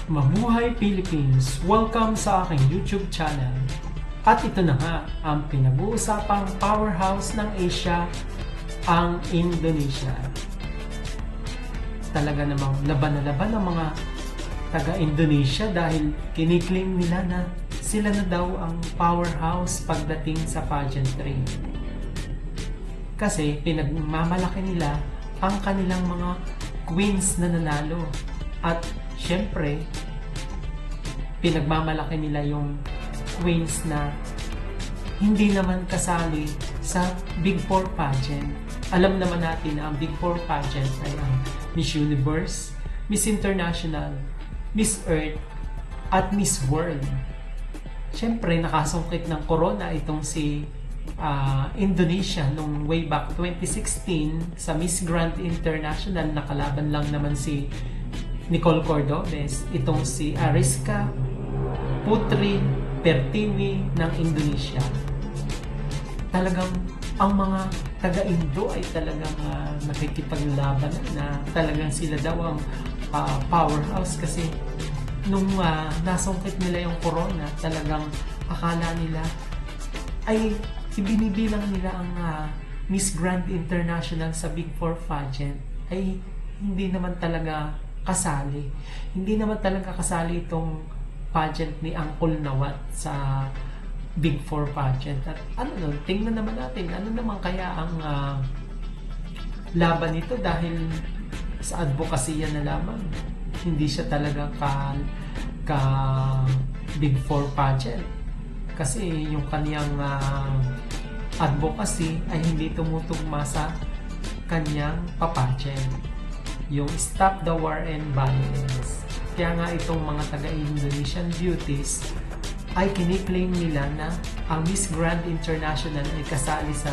Mabuhay Philippines! Welcome sa aking YouTube channel. At ito na nga, ang pinag-uusapang powerhouse ng Asia, ang Indonesia. Talaga namang laban na laban ng mga taga-Indonesia dahil kiniklaim nila na sila na daw ang powerhouse pagdating sa pageantry. Kasi pinagmamalaki nila ang kanilang mga queens na nanalo. At syempre, pinagmamalaki nila yung queens na hindi naman kasali sa Big Four pageant. Alam naman natin na ang Big Four pageant ay ang Miss Universe, Miss International, Miss Earth, at Miss World. Syempre, nakasungkit ng corona itong si Indonesia nung way back 2016 sa Miss Grand International. Nakalaban lang naman si Nicole Cordobes, itong si Ariska Putri Pertiwi ng Indonesia. Talagang ang mga taga-Indo ay talagang nakikipaglaban na talagang sila daw ang powerhouse kasi nung nasungkit nila yung corona, talagang akala nila ay ibinibilang nila ang Miss Grand International sa Big Four pageant ay hindi naman talaga kasali. Hindi naman talaga kasali itong pageant ni Uncle Nawat sa Big Four pageant. At tingnan naman natin, ano naman kaya ang laban nito dahil sa advocacy na lamang. Hindi siya talaga ka Big Four pageant. Kasi yung kaniyang advocacy ay hindi tumutugma sa kanyang papageant. Yung Stop the War and Violence. Kaya nga itong mga taga-Indonesian beauties ay kiniklaim nila na ang Miss Grand International ay kasali sa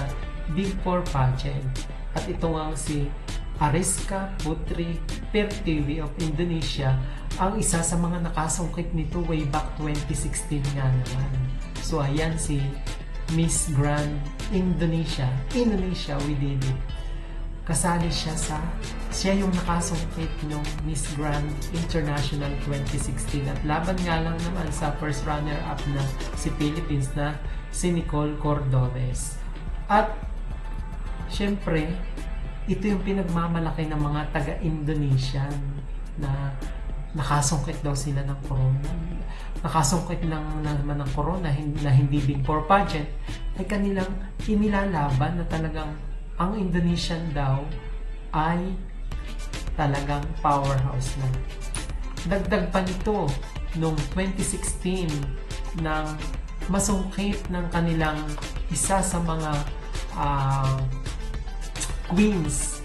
Big Four pageant. At ito nga si Ariska Putri Pertiwi of Indonesia ang isa sa mga nakasungkit nito way back 2016 nga naman. So ayan si Miss Grand Indonesia we did it. Kasali siya yung nakasungkit ng Miss Grand International 2016 at laban nga lang naman sa first runner-up na si Philippines na si Nicole Cordobes. At syempre, ito yung pinagmamalaki ng mga taga-Indonesian na nakasungkit daw sila ng corona. Nakasungkit lang naman ng corona na hindi Big Four pageant ay kanilang inilalaban na talagang ang Indonesian daw ay talagang powerhouse na. Dagdag pa nito noong 2016 nang masungkit ng kanilang isa sa mga queens.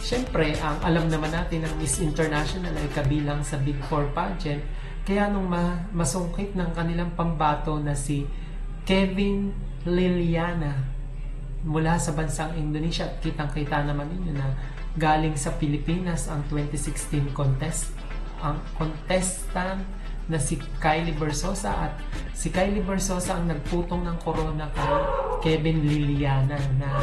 Siyempre, ang alam naman natin ng Miss International ay kabilang sa Big Four pageant. Kaya nung masungkit ng kanilang pambato na si Kevin Liliana mula sa bansang Indonesia, at kitang-kita naman ninyo na galing sa Pilipinas ang 2016 ang contestant na si Kylie Versosa, at si Kylie Versosa ang nagputong ng corona kay Kevin Liliana na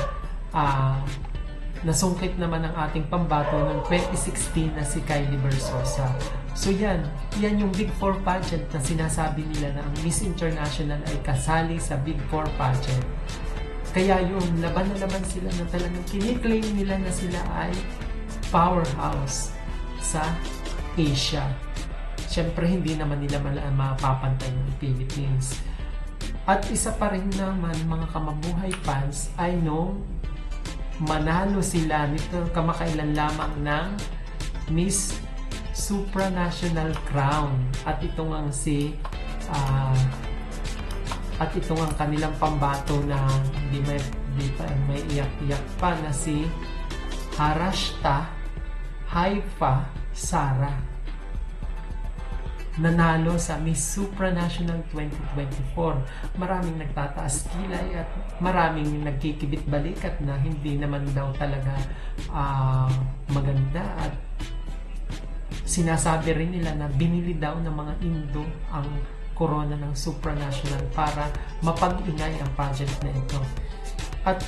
nasungkit naman ang ating pambato ng 2016 na si Kylie Versosa. So yan yung Big Four pageant na sinasabi nila na ang Miss International ay kasali sa Big Four pageant. Kaya yung laban na laban sila na talagang kiniklaim nila na sila ay powerhouse sa Asia. Siyempre, hindi naman nila mapapantay ng Philippines. At isa pa rin naman mga kamabuhay fans ay nung manalo sila nito kamakailan lamang ng Miss Supranational Crown. At ito nga ito ang kanilang pambato na hindi may iyak-iyak pa na si Harashta Haifa Sara. Nanalo sa Miss Supranational 2024. Maraming nagtataas kilay at maraming nagkikibit balikat na hindi naman daw talaga maganda, at sinasabi rin nila na binili daw ng mga Indo ang corona ng supranational para mapag-ingay ang pageant na ito. At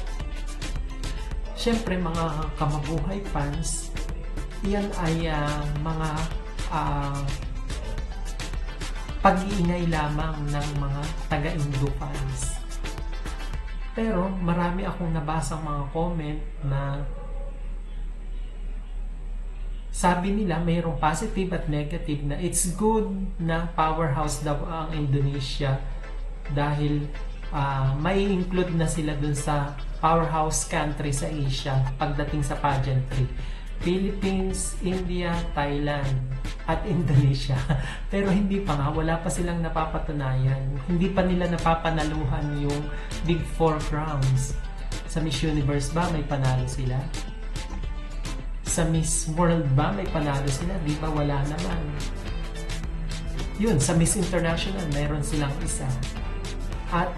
syempre mga kamabuhay fans, yan ay mga pag-iingay lamang ng mga taga-Indo fans. Pero marami akong nabasang mga comment na sabi nila mayroong positive at negative, na it's good na powerhouse daw ang Indonesia dahil may include na sila dun sa powerhouse country sa Asia pagdating sa pageantry. Philippines, India, Thailand, at Indonesia. Pero hindi pa nga, wala pa silang napapatunayan. Hindi pa nila napapanaluhan yung Big Four crowns. Sa Miss Universe ba may panalo sila? Sa Miss World ba may panalo sila? Di ba wala naman? Yun, sa Miss International meron silang isa. At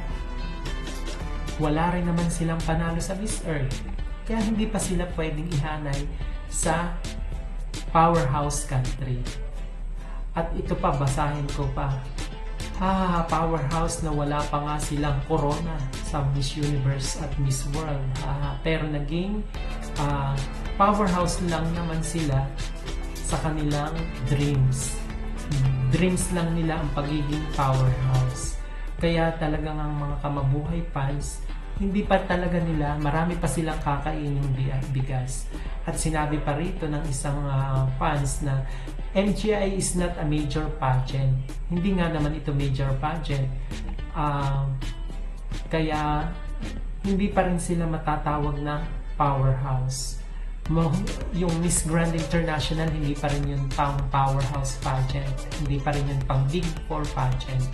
wala rin naman silang panalo sa Miss Earth. Kaya hindi pa sila pwedeng ihanay sa powerhouse country. At ito pa, basahin ko pa. Powerhouse na wala pa nga silang corona sa Miss Universe at Miss World. Pero naging powerhouse lang naman sila sa kanilang dreams. Dreams lang nila ang pagiging powerhouse. Kaya talagang ang mga kamabuhay fans, hindi pa talaga nila, marami pa silang kakainin bigas. At sinabi pa rito ng isang fans na MGI is not a major pageant. Hindi nga naman ito major pageant. Kaya hindi pa rin sila matatawag na powerhouse. Yung Miss Grand International, hindi pa rin yun pang powerhouse pageant. Hindi pa rin yun pang Big Four pageant.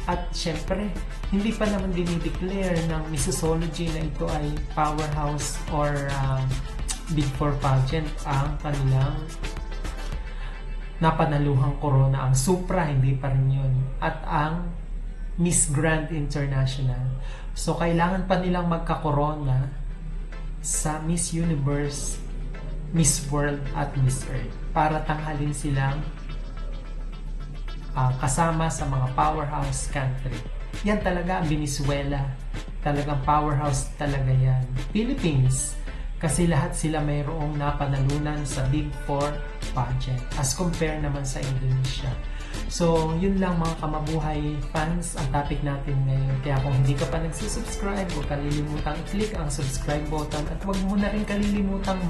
At syempre, hindi pa naman dinideclare ng Missology na ito ay powerhouse or Big Four pageant ang kanilang napanaluhang corona. Ang Supra, hindi pa rin yun. At ang Miss Grand International. So, kailangan pa nilang magka-corona sa Miss Universe, Miss World at Miss Earth para tanghalin silang kasama sa mga powerhouse country. Yan talaga ang Venezuela. Talagang powerhouse talaga yan. Philippines, kasi lahat sila mayroong napanalunan sa Big Four pageant as compare naman sa Indonesia. So, yun lang mga kamabuhay fans ang topic natin ngayon. Kaya kung hindi ka pa nagsusubscribe, huwag kalilimutang i-click ang subscribe button at huwag mo na rin kalilimutang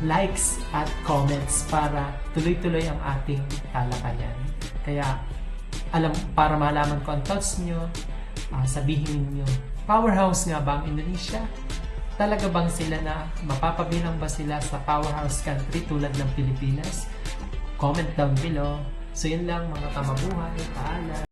likes at comments para tuloy-tuloy ang ating talakayan. Kaya, para malaman ko ang thoughts nyo, sabihin niyo, powerhouse nga ba ang Indonesia? Talaga bang sila na mapapabilang ba sila sa powerhouse country tulad ng Pilipinas? Comment down below. So yun lang mga kamabuhay. Paalam.